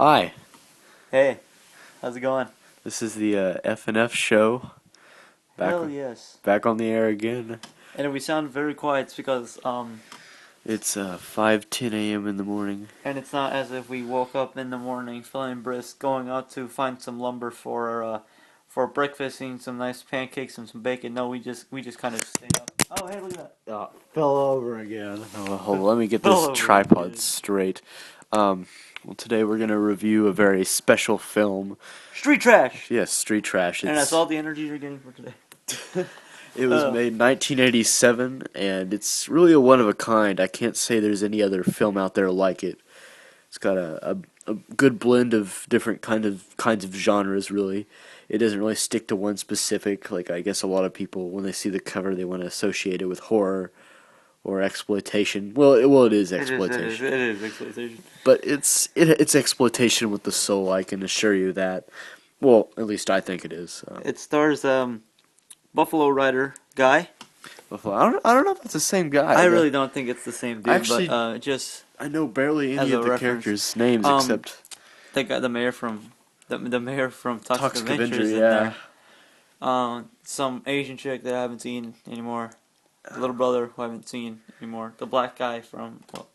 Hi, Hey, how's it going? this is the F&F show. Hell yes. Back on the air again. And if we sound very quiet, it's because It's 5:10 a.m. in the morning. and it's not as if we woke up in the morning feeling brisk, going out to find some lumber for breakfast, eating some nice pancakes and some bacon. No, we just kind of stayed up. Oh, hey, look at that. Fell over again. Oh, hold on, let me get Fell this over tripod again. straight. Well, today we're gonna review a very special film. Street trash. Yes, Street Trash. And that's all the energy you're getting for today. It was made in 1987, and it's really a one of a kind. I can't say there's any other film out there like it. It's got a good blend of different kinds of genres. Really, it doesn't really stick to one specific. Like I guess a lot of people, when they see the cover, they want to associate it with horror or exploitation. Well, it is exploitation. It is exploitation. But it's exploitation with the soul. I can assure you that. Well, at least I think it is. It stars Buffalo Rider guy. Buffalo. I don't know if it's the same guy. I really don't think it's the same dude, Actually, but just I know barely as any a of the reference. characters' names except the guy, the mayor from Toxic Toxic Adventures Avenger. in Yeah. there. Some Asian chick that I haven't seen anymore. The little brother who I haven't seen anymore. The black guy from. Well,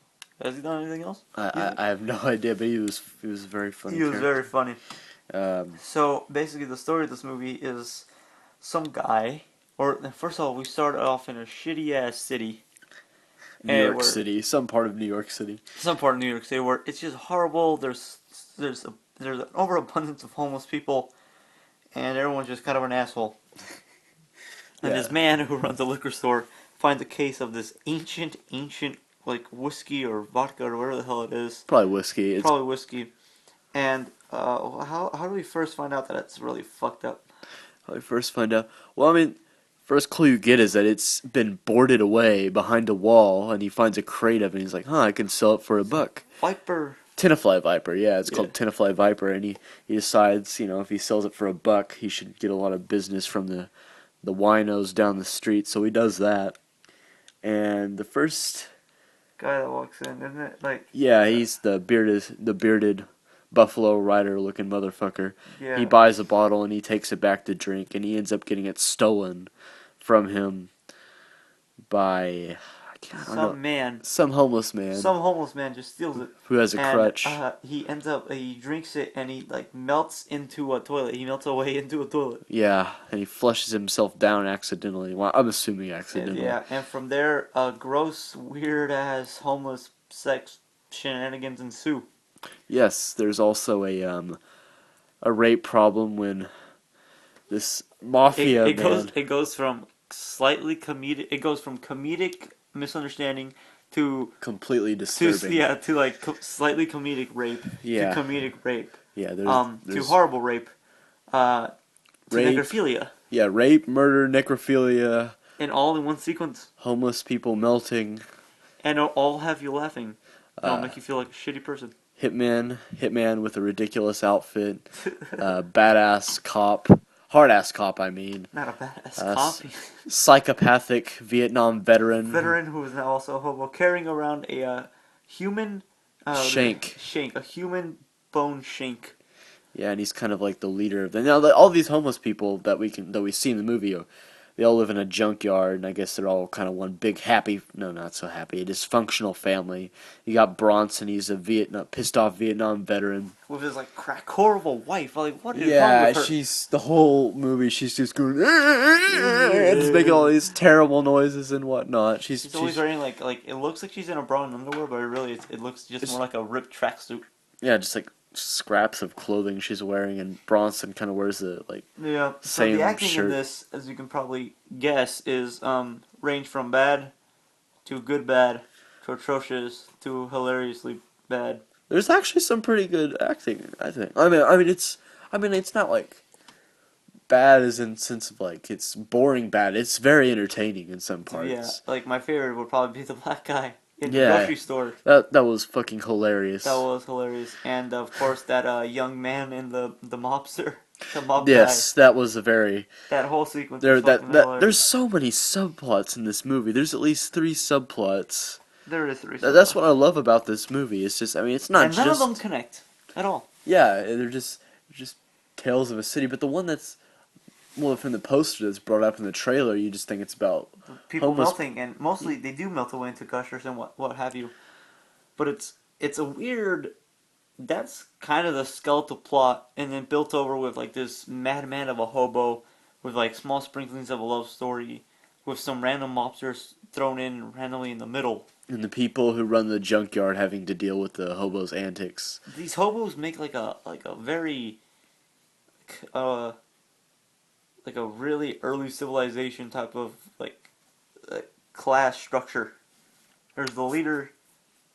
has he done anything else? I have no idea, but he was very funny. He was very funny. Um, So basically, the story of this movie is some guy. Or first of all, we started off in a shitty ass city. New York City, some part of New York City. Some part of New York City where it's just horrible. There's an overabundance of homeless people, and everyone's just kind of an asshole. And Yeah. this man who runs a liquor store finds a case of this ancient like whiskey or vodka or whatever the hell it is. Probably whiskey. It's Probably whiskey. And how do we first find out that it's really fucked up? how we first find out. Well, I mean, first clue you get is that it's been boarded away behind a wall, and he finds a crate of it. And he's like, I can sell it for $1. Viper. Tenafly Viper, yeah, it's called Tenafly Viper, and he decides, if he sells it for $1, he should get a lot of business from the winos down the street, so he does that. And the first Guy that walks in, isn't it? Like. yeah, he's the bearded Buffalo Rider looking motherfucker. Yeah. He buys a bottle and he takes it back to drink, and he ends up getting it stolen from him by some homeless man. Some homeless man just steals it. Who has a crutch. He drinks it and he melts into a toilet. He melts away into a toilet. Yeah, and he flushes himself down accidentally. Well, I'm assuming accidentally. Yeah, and from there, gross, weird ass homeless sex shenanigans ensue. Yes, there's also a rape problem when this mafia man. It goes from slightly comedic. It goes from comedic misunderstanding to completely disturbing. to like slightly comedic rape. Yeah. To comedic rape. Yeah, to horrible rape. To necrophilia. Yeah, rape, murder, necrophilia. And all in one sequence. Homeless people melting. And it'll all have you laughing. It'll make you feel like a shitty person. Hitman with a ridiculous outfit. Badass cop. Hard-ass cop, I mean. Not a badass cop. Psychopathic Vietnam veteran. Veteran who is now also a hobo, carrying around a human... shank. A human bone shank. Yeah, and he's kind of like the leader of them. Now, all these homeless people that we see in the movie, they all live in a junkyard, and I guess they're all kind of one big not so happy, a dysfunctional family. You got Bronson, he's a pissed off Vietnam veteran. With his, horrible wife. Like, what is wrong with her? She's, the whole movie, she's just going, it's making all these terrible noises and whatnot. She's always wearing, it looks like she's in a bra and underwear, but really, it looks just more like a ripped tracksuit. Yeah, just like scraps of clothing she's wearing, and Bronson kind of wears the same so the acting shirt. In this, as you can probably guess, is range from bad to good bad to atrocious to hilariously bad. There's actually some pretty good acting, I think. I mean it's not like bad as in sense of it's boring bad. It's very entertaining in some parts. Yeah, my favorite would probably be the black guy. In the grocery store. That was fucking hilarious. That was hilarious. And of course that young man in the mobster. The mob yes, guy. That was a very that whole sequence there's so many subplots in this movie. There's at least 3 subplots. There is 3 subplots. That's what I love about this movie. It's just it's not and none of them connect at all. Yeah, they're just tales of a city. But the one that's well, from the poster that's brought up in the trailer, you just think it's about People homeless. melting, and mostly they do melt away into gushers and what have you. But it's a weird. That's kind of the skeletal plot, and then built over with like this madman of a hobo, with like small sprinklings of a love story, with some random mobsters thrown in randomly in the middle. And the people who run the junkyard having to deal with the hobos' antics. These hobos make like a very uh like a really early civilization type of class structure. There's the leader,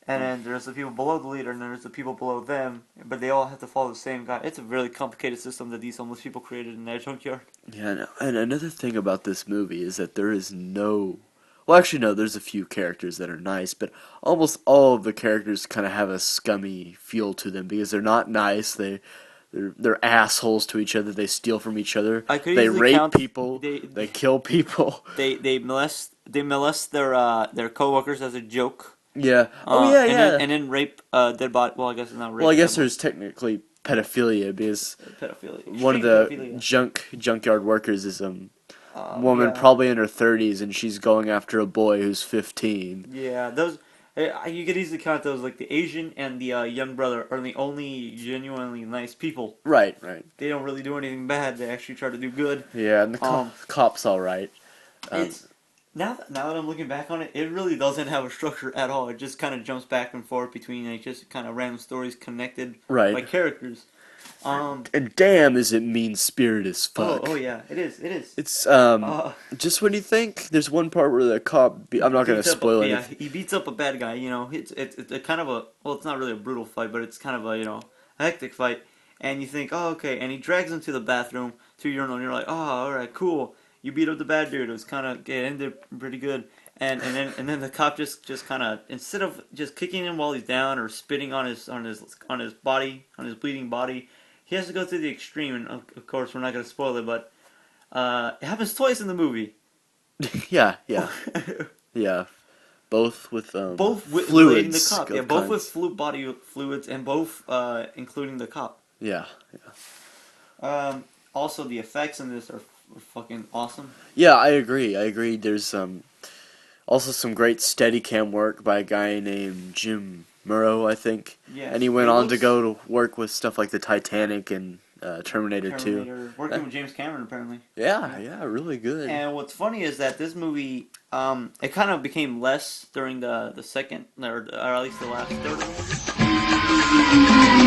and then there's the people below the leader, and then there's the people below them, but they all have to follow the same guy. It's a really complicated system that these homeless people created in their junkyard. Yeah, and another thing about this movie is that there is no. Well, actually, no, there's a few characters that are nice, but almost all of the characters kind of have a scummy feel to them because they're not nice. They're assholes to each other. They steal from each other. I could They easily rape count. people. They kill people. They molest their coworkers as a joke. Yeah. Oh yeah, yeah. And then rape dead body. Well, I guess it's not rape. Well, I guess there's technically pedophilia because pedophilia. one of Extreme the pedophilia. junkyard workers is woman Yeah. probably in her 30s and she's going after a boy who's 15. Yeah, those you could easily count those like the Asian and the young brother are the only genuinely nice people. Right, right. They don't really do anything bad. They actually try to do good. Yeah, and the cop's all right. It's now that I'm looking back on it, it really doesn't have a structure at all. It just kind of jumps back and forth between like just kind of random stories connected Right. by characters. And damn, is it mean-spirited as fuck. Oh yeah, it is. It is. It's just when you think there's one part where the cop I'm not gonna spoil it. Yeah, he beats up a bad guy. You know, it's a kind of a well, it's not really a brutal fight, but it's kind of a a hectic fight. And you think, oh okay, and he drags him to the bathroom to urinal, and you're like, oh all right, cool. You beat up the bad dude. It was kind of it ended pretty good. And then the cop just kind of instead of just kicking him while he's down or spitting on his body on his bleeding body. He has to go to the extreme, and of course, we're not going to spoil it, but it happens twice in the movie. Yeah. Yeah. Both with Both fluids. the cop. Yeah, both with body fluids, and both including the cop. Yeah. Also, the effects in this are fucking awesome. Yeah, I agree. There's also some great Steadicam work by a guy named Jim Murrow, I think. Yeah, and he went on to go to work with stuff like the Titanic and Terminator 2. Working with James Cameron, apparently. Yeah, really good. And what's funny is that this movie, it kind of became less during the second, or at least the last third of the movie.